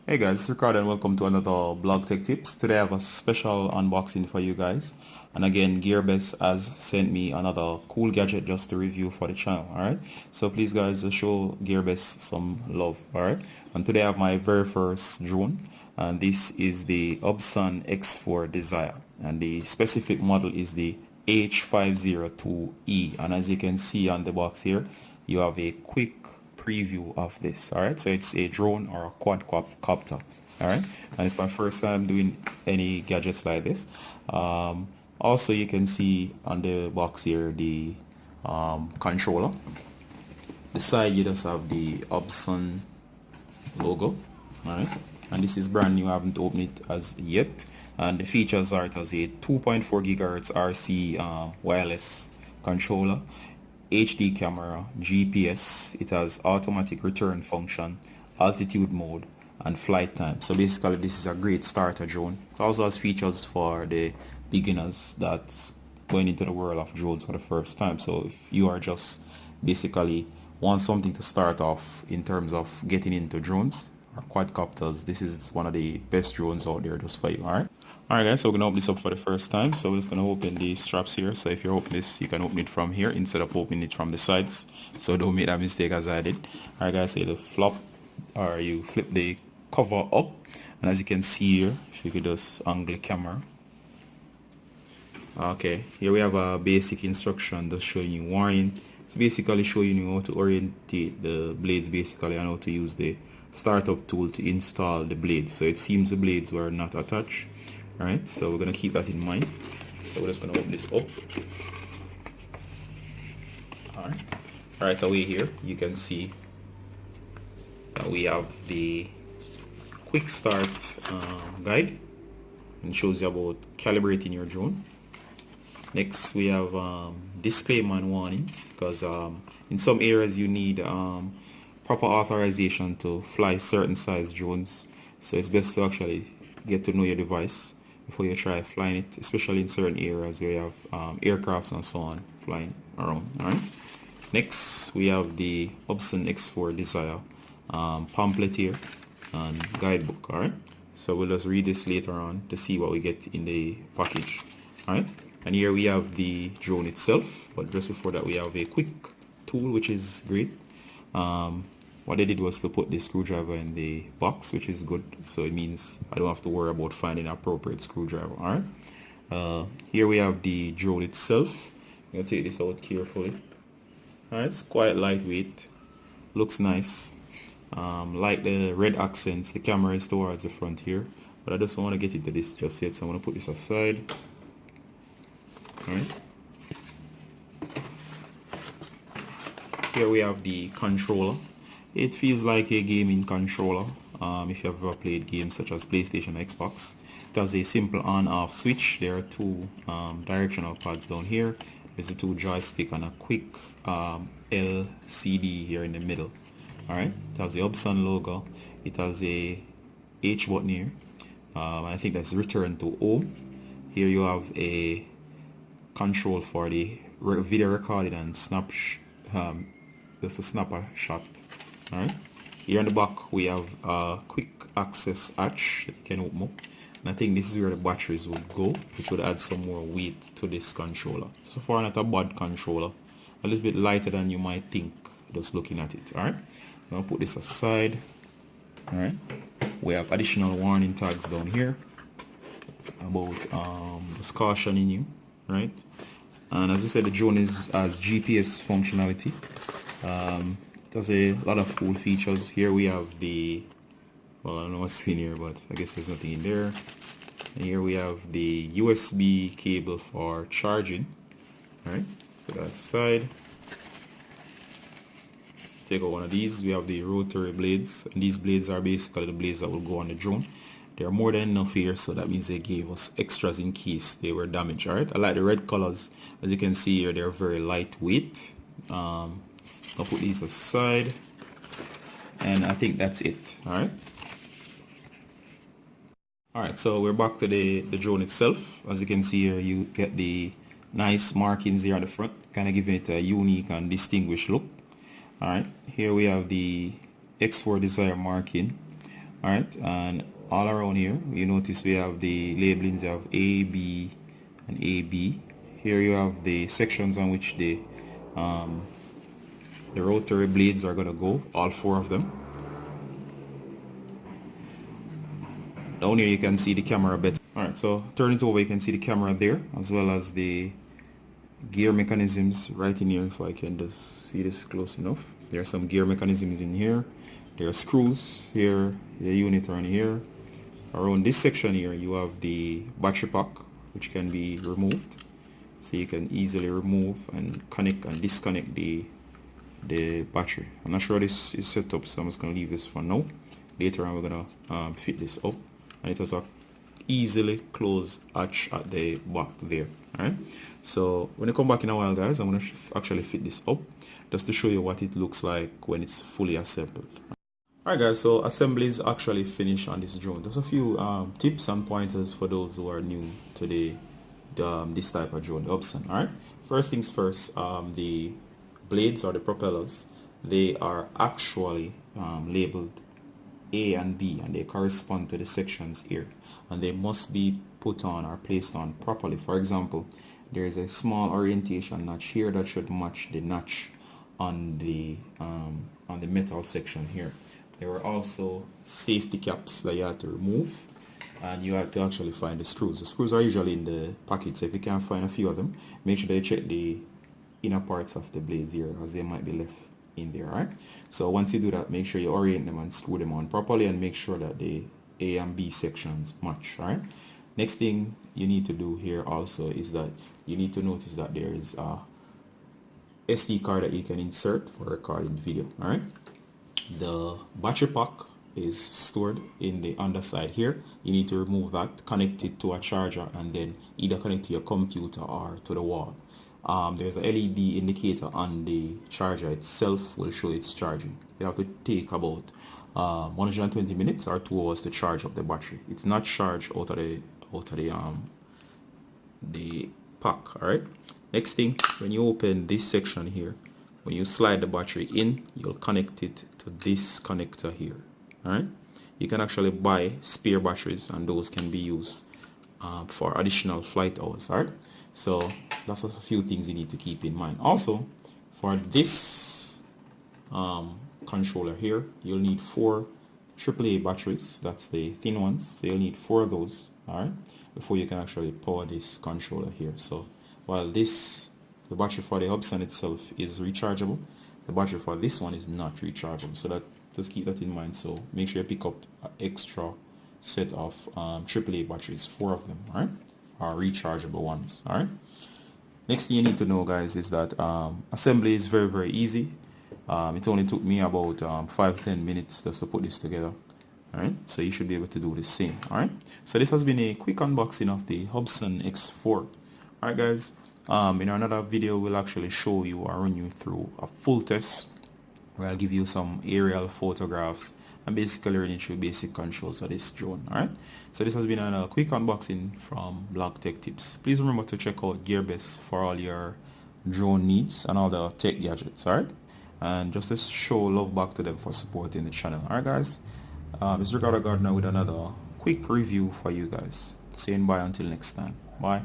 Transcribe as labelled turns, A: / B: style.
A: Hey guys, it's Ricardo and welcome to another Blog Tech Tips. Today I have a special unboxing for you guys. And again, Gearbest has sent me another cool gadget just to review for the channel, alright? So please guys, show Gearbest some love, alright? And today I have my very first drone. And this is the Hubsan X4 Desire. And the specific model is the H502E. And as you can see on the box here, you have a quick preview of this. All right, so it's a drone or a quadcopter. All right, and it's my first time doing any gadgets like this. Also, you can see on the box here the controller. The side you just have the Hubsan logo. All right, and this is brand new. I haven't opened it as yet. And the features are it has a 2.4 gigahertz RC wireless controller, HD camera, GPS, it has automatic return function, altitude mode, and flight time. So basically this is a great starter drone. It also has features for the beginners that's going into the world of drones for the first time. So if you are just basically want something to start off in terms of getting into drones or quadcopters, this is one of the best drones out there just for you. Alright guys, so we're going to open this up for the first time. So we're just going to open the straps here. So if you open this, you can open it from here instead of opening it from the sides. So don't make that mistake as I did. Alright guys, so you flop or you flip the cover up. And as you can see here, if you could just angle the camera. Okay, here we have a basic instruction just showing you warning. It's basically showing you how to orientate the blades basically and how to use the startup tool to install the blades. So it seems the blades were not attached. Alright, so we're going to keep that in mind. So we're just going to open this up. Alright, right away here you can see that we have the quick start guide, and shows you about calibrating your drone. Next we have disclaimer and warnings, because in some areas you need proper authorization to fly certain size drones. So it's best to actually get to know your device before you try flying it, especially in certain areas where you have aircrafts and so on flying around. Alright. Next we have the Hubsan X4 Desire Pamphleteer Guidebook. Alright. So we'll just read this later on to see what we get in the package. Alright. And here we have the drone itself, but just before that we have a quick tool which is great. What they did was to put the screwdriver in the box, which is good. So it means I don't have to worry about finding an appropriate screwdriver. Alright. Here we have the drone itself. I'm going to take this out carefully. Alright, it's quite lightweight. Looks nice. Like the red accents, the camera is towards the front here. But I just don't want to get into this just yet, so I'm going to put this aside. Alright. Here we have the controller. It feels like a gaming controller if you have ever played games such as PlayStation or Xbox. It has a simple on-off switch. There are two directional pads down here. There's a two joystick and a quick LCD here in the middle. Alright, it has the Hubsan logo. It has a H button here. I think that's return to home. Here you have a control for the video recording and snap just to snap a shot. Alright, here in the back we have a quick access hatch that you can open up, and I think this is where the batteries would go, which would add some more weight to this controller. So far not a bad controller, a little bit lighter than you might think just looking at it. Alright, now put this aside. Alright, we have additional warning tags down here about just cautioning you, right? And as I said, the drone has GPS functionality. It has a lot of cool features. Here we have the, well, I don't know what's in here, but I guess there's nothing in there. And here we have the USB cable for charging. Alright, put that aside. Take out one of these. We have the rotary blades, and these blades are basically the blades that will go on the drone. There are more than enough here, so that means they gave us extras in case they were damaged. Alright, I like the red colors. As you can see here, they're very lightweight. I'll put these aside, and I think that's it. Alright, so we're back to the drone itself. As you can see here, you get the nice markings here on the front, kind of giving it a unique and distinguished look. Alright, here we have the X4 Desire marking. All right, and all around here you notice we have the labelings. You have A, B, and AB. Here you have the sections on which the rotary blades are going to go, all 4 of them. Down here you can see the camera better. Alright, so turn it over, you can see the camera there, as well as the gear mechanisms right in here. If I can just see this close enough, there are some gear mechanisms in here. There are screws here, the unit around here. Around this section here you have the battery pack, which can be removed, so you can easily remove and connect and disconnect the battery. I'm not sure how this is set up, so I'm just going to leave this for now. Later on we're going to fit this up, and it has a easily closed hatch at the back there. Alright, so when I come back in a while, guys, I'm going to actually fit this up just to show you what it looks like when it's fully assembled. Alright guys, so assembly is actually finished on this drone. There's a few tips and pointers for those who are new to this type of drone, the Hubsan. Alright, first things first, the blades or the propellers, they are actually labeled A and B, and they correspond to the sections here, and they must be put on or placed on properly. For example, there is a small orientation notch here that should match the notch on the metal section here. There were also safety caps that you had to remove, and you have to actually find the screws. The screws are usually in the packet, so if you can't find a few of them, make sure that you check the inner parts of the blades here, as they might be left in there. Right, so once you do that, make sure you orient them and screw them on properly, and make sure that the A and B sections match. Right, next thing you need to do here also is that you need to notice that there is a SD card that you can insert for recording video. All right, the battery pack is stored in the underside here. You need to remove that, connect it to a charger, and then either connect to your computer or to the wall. There's a LED indicator on the charger itself, will show it's charging. You have to take about 120 minutes or 2 hours to charge up the battery. It's not charged out of the pack. All right, next thing, when you open this section here, when you slide the battery in, you'll connect it to this connector here. All right, you can actually buy spare batteries, and those can be used for additional flight hours. All right, so that's a few things you need to keep in mind. Also, for this controller here, you'll need 4 AAA batteries. That's the thin ones, so you'll need 4 of those, all right, before you can actually power this controller here. So while the battery for the Hubsan itself is rechargeable, the battery for this one is not rechargeable, so that just keep that in mind. So make sure you pick up an extra set of AAA batteries, 4 of them, all right, are rechargeable ones. All right, next thing you need to know, guys, is that assembly is very, very easy. It only took me about 5-10 minutes just to put this together. All right, so you should be able to do the same. All right, so this has been a quick unboxing of the Hubsan X4. All right, guys, in another video we'll actually show you or run you through a full test where I'll give you some aerial photographs and basically run you through basic controls of this drone. All right, so this has been a quick unboxing from Blog Tech Tips. Please remember to check out GearBest for all your drone needs and all the tech gadgets. All right, and just to show love back to them for supporting the channel. All right, guys, it's Ricardo Gardner with another quick review for you guys. Saying bye until next time. Bye.